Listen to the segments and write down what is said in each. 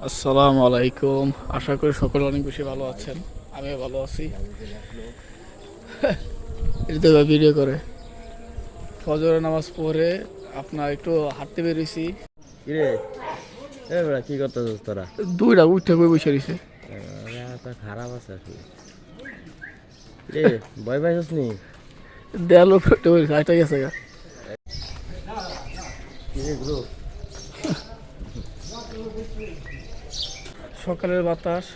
আসসালামু আলাইকুম। আশা করি সকলে অনেক বেশি ভালো আছেন। আমিও ভালো আছি। এটা ভিডিও করে ফজরের নামাজ পড়ে আপনার একটু হাঁটতে বেরিয়েছি। কিরে এ বেড়া কি করতেছিস তোরা? দুইটা উঠে বই বসে রয়েছে। তা খারাপ আছে আসলে। রে ভয় পাইছিস নি? দেয়াল উঠে বসে হাঁটা গেছে গা। কিরে গ্রুপ সকালের বাতাস,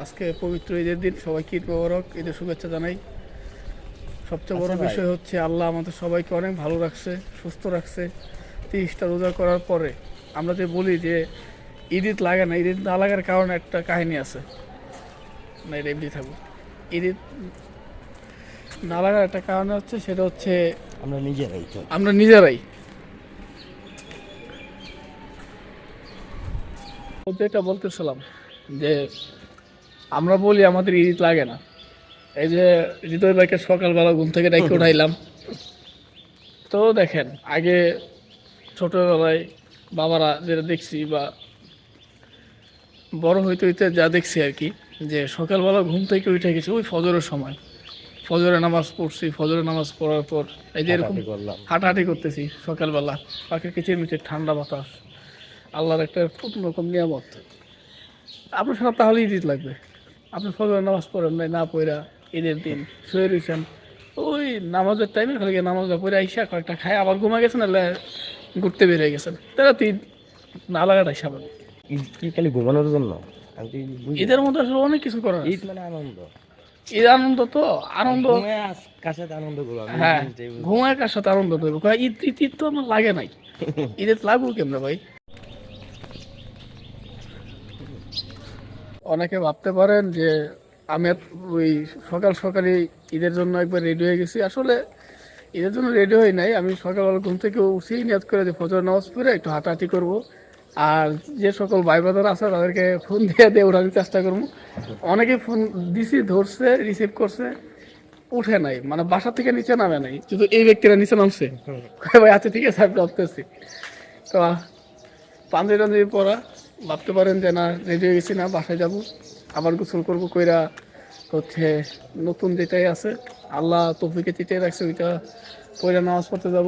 আজকে পবিত্র ঈদের দিন, সবাইকে ঈদ মোবারক, ঈদের শুভেচ্ছা জানাই। সবচেয়ে বড় আচ্ছা ভাই। বিষয় হচ্ছে আল্লাহ আমাদের সবাইকে অনেক ভালো রাখছে, সুস্থ রাখছে। 30টা রোজা করার পরে আমরা যে বলি যে ঈদ লাগে না, ঈদ না লাগার কারণে একটা কাহিনী আছে। না, এটা এমনি থাকবো। ঈদ না লাগার একটা কারণ হচ্ছে, সেটা হচ্ছে আমরা নিজেরাই তো। আমরা নিজেরাই। যেটা বলতেছিলাম যে আমরা বলি আমাদের ঈদ লাগে না। এই যে হৃদয় ভাইকে সকালবেলা ঘুম থেকে ডেকে উঠাইলাম, তো দেখেন আগে ছোটবেলায় বাবারা যেটা দেখছি বা বড় হইতে হইতে যা দেখছি আর কি, যে সকালবেলা ঘুম থেকে উঠে গেছি ওই ফজরের সময়, ফজরের নামাজ পড়ছি, ফজরের নামাজ পড়ার পর এই যে এরকম হাঁটাহাঁটি করলাম। হাঁটাহাঁটি করতেছি সকালবেলা, পাখির কিচিরমিচির ঠান্ডা বাতাস, আল্লাহর একটা নতুন রকম নিয়ামত। আপনার সাথে তাহলে ঈদ লাগবে। আপনি ফজরের নামাজ পড়েন নাই, না পড়া ঈদের দিন শুয়ে রয়েছেন, ওই নামাজের টাইমে খালি গিয়ে নামাজটা পড়ে আইসা কয়েকটা খায় আবার ঘুমা গেছেন, নাহলে ঘুরতে বেরিয়ে গেছেন, তাহলে তো ঈদ না লাগাটাই স্বাভাবিক। ঈদ কি খালি ঘুমানোর জন্য? আমি তো বুঝি না। ঈদের মধ্যে আসলে অনেক কিছু করার ঈদ আছে। মানে আনন্দ। ঈদ আনন্দ, তো আনন্দ। ঘুমায় কার সাথে আনন্দ করবো আমি এই হ্যাঁ, জিনিসটাই বুঝি না। ঘুমায় কার সাথে আনন্দ করবো? কয় ঈদ ঈদ ঈদ তো আমার লাগে নাই, ঈদের লাগবো কেমনে ভাই? অনেকে ভাবতে পারেন যে আমি ওই সকাল সকালে ঈদের জন্য একবার রেডি হয়ে গেছি। আসলে ঈদের জন্য রেডি হই নাই, আমি সকালবেলা ঘুম থেকে উঠেই নিয়ত করে যে ফজর নামাজ পড়ে একটু হাঁটাহাঁটি করব। আর যে সকল ভাই ব্রাদার আছে তাদেরকে ফোন দিয়ে ওঠানোর চেষ্টা করবো। অনেকে ফোন দিছি, ধরছে, রিসিভ করছে, উঠে নাই, মানে বাসা থেকে নিচে নামে নাই, কিন্তু এই ব্যক্তিরা নিচে নামছে। ভাই আচ্ছা ঠিক আছে, আমি ভাবতেছি তো পাঞ্জাবি টাঞ্জাবি পরা, ভাবতে পারেন যে না রেডি হয়ে গেছি, না বাসায় যাব, আবার গোসল করবো, কইরা হচ্ছে নতুন যেটাই আছে আল্লাহ তৌফিকে চিটিয়ে রাখছে ওইটা পড়ে নামাজ পড়তে যাব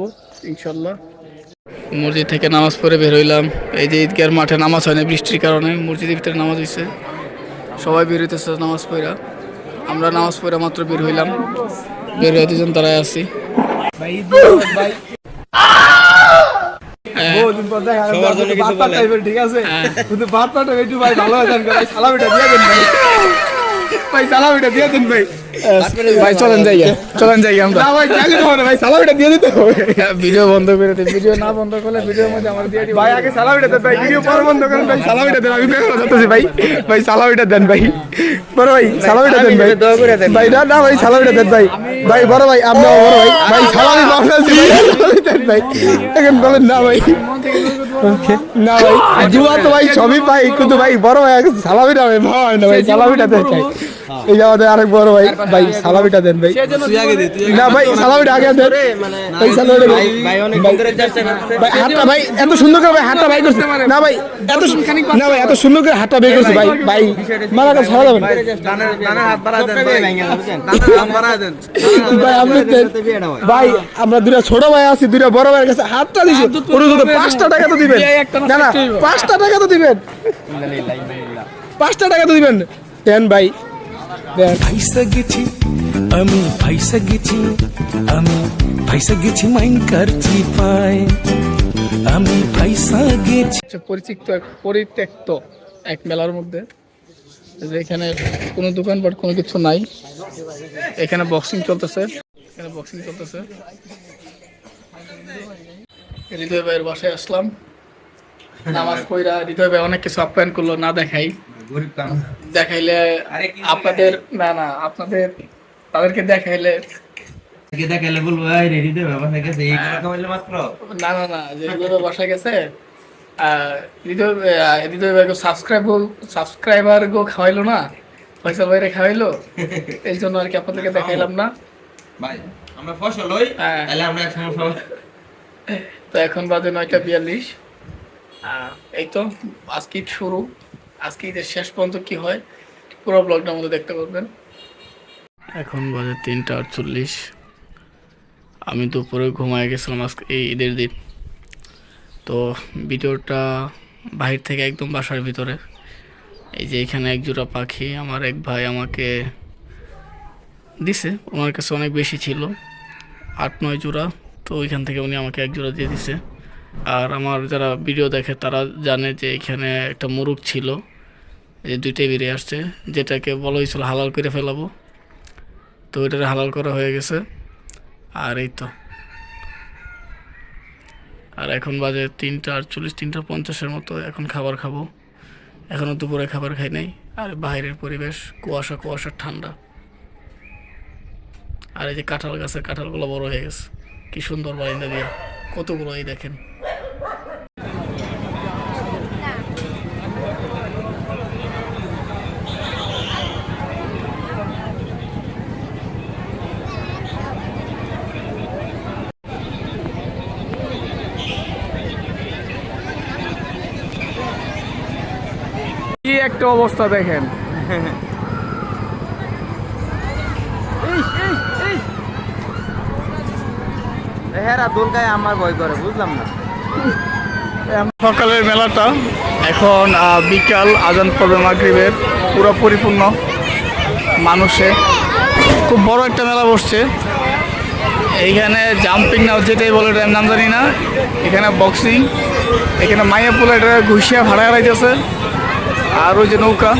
ইনশাল্লাহ। মসজিদ থেকে নামাজ পড়ে বের হইলাম। এই যে ঈদগার মাঠে নামাজ হয় না বৃষ্টির কারণে, মসজিদের ভিতরে নামাজ হয়েছে, সবাই বের হইতেছে নামাজ পড়া। আমরা নামাজ পড়ে মাত্র বের হইলাম, বের হয়ে দুজন দাঁড়ায় আছি। সবার জন্য কিছু বলেন। ঠিক আছে, কিন্তু ভাত পাটা একটু ভাই ভালো আছেন ভাই, সালামিটা দিয়ে দেন ভাই, ভাই সালামিটা দিয়ে দেন ভাই। ভাই চলেন যাই, চলেন যাই আমরা। না ভাই চাইলে তো হবে না ভাই, সালামিটা দিয়ে দিতে হবে ভিডিও বন্ধ করে দিই, ভিডিও না বন্ধ করলে ভিডিওর মধ্যে আমার দিয়ে দিই ভাই। আগে সালামিটা দেন ভাই, ভিডিও পরে বন্ধ করেন ভাই, সালামিটা দেন, আমি বের হতেছি ভাই, ভাই সালামিটা দেন ভাই, বড় ভাই সালামিটা দেন ভাই, দোয়া করে দেন ভাই না না ভাই সালামিটা দেন ভাই, ভাই বড় ভাই আপনার বড় ভাই, ভাই সালামি বাংলাদেশি ভাই, সালামি দেন ভাই, এখন বলেন না ভাই, না ভাই জুয়া তো ভাই সবই পাই, কিন্তু ভাই বড় ভাই আগে সালামিটা ভাই ভাই না ভাই, সালামিটা দেন ভাই। এই যে আমাদের আরেক বড় ভাই, ভাই সালামিটা দেন ভাই, না ভাই সালামিটা আগে দেন ভাই, সালামিটা দেন ভাই অনেক দিন ধরে চেষ্টা করছে। ভাই। হাতটা ভাই এত সুন্দর করে ভাই হাতটা ভাই করছে না ভাই, এত না ভাই এত সুন্দর করে হাতটা বের করছে ভাই, ভাই মারা কাছে ছাড়া যাবে না হাত বাড়া দেন ভাই, হাত বাড়া দেন। ভাই, আপনি দেন। ভাই আমরা দুইটা ছোট ভাই আছি, দুইটা বড় ভাইয়ের কাছে হাতটা দিছি, পুরো তো 5টা টাকা তো দিবেন, না না 5টা টাকা তো দিবেন, 5টা টাকা তো দিবেন, দেন ভাই দেন। ফাইসা গেছি আমি, ফাইসা গেছি আমি, ফাইসা গেছি মাইনকার চিপায়, আমি ফাইসা গেছি। পরিত্যক্ত এক মেলার মধ্যে, যে এখানে কোনো দোকানপাট কোনো কিছু নাই, এখানে বক্সিং চলতেছে, এখানে বক্সিং চলতেছে। হৃদয় ভাইয়ের বাসায় আসলাম, নামাজ পড়া হৃদয় ভাই অনেক কিছু আপ্যায়ন করলো, না দেখাই, দেখাইলে আপনাদের, না না আপনাদের তাদেরকে দেখাইলে, দেখাইলে বলবো এই রেডি দে বাবা হয়ে গেছে, এই কথা কইলে মাত্র। না না না, যে হৃদয় ভাই বাসায় গেছে, হৃদয় ভাই সাবস্ক্রাইবার গো খাওয়াইলো না, ফয়সাল ভাইরে খাওয়াইলো, এই জন্য আর কি আপনাদেরকে দেখাইলাম না ভাই। আমরা ফসল হই, হ্যাঁ। তাহলে আমরা একসময় সবাই তো এখন বাজে 9টা 42। এই তো আজকে শুরু, আজকে ঈদের শেষ পর্যন্ত কি হয় পুরো ব্লগটার মধ্যে দেখতে পারবেন। এখন বাজে 3:48। আমি দুপুরে ঘুমায় গেছিলাম আজকে এই ঈদের দিন। তো ভিডিওটা বাহির থেকে একদম বাসার ভিতরে। এই যে এখানে এক জোড়া পাখি আমার এক ভাই আমাকে দিছে, ওনার কাছে অনেক বেশি ছিল, 8-9 জোড়া। তো ওইখান থেকে উনি আমাকে এক জোড়া দিয়ে দিছে। আর আমার যারা ভিডিও দেখে তারা জানে যে এখানে একটা মোরগ ছিল, এই 2টাই বেরিয়ে আসছে, যেটাকে বলা হয়েছিল হালাল করে ফেলাবো। তো ওইটারে হালাল করা হয়ে গেছে। আর এই তো, আর এখন বাজে 3:48, 3:50 মতো। এখন খাবার খাবো, এখনও দুপুরে খাবার খাই নাই। আর বাইরের পরিবেশ কুয়াশা কুয়াশা ঠান্ডা। আর এই যে কাঁঠাল গাছের কাঁঠালগুলো বড় হয়ে গেছে, কি সুন্দর বারিন্দা দিয়ে কতগুলো, এই দেখেন। কি একটা অবস্থা দেখেন। হেরা দোলকায় আমার ভয় করে, বুঝলাম না। সকালের মেলাটা এখন বিকাল, আজান পড়বে মাগরিবের, পুরো পরিপূর্ণ মানুষে। খুব বড় একটা মেলা বসছে এইখানে। জাম্পিং না যেটাই বলে এটার নাম জানি না। এখানে বক্সিং, এখানে মাইয়া পোলা এটা ঘুষিয়া ভাড়া হারাইতেছে। আর ওই যে নৌকা,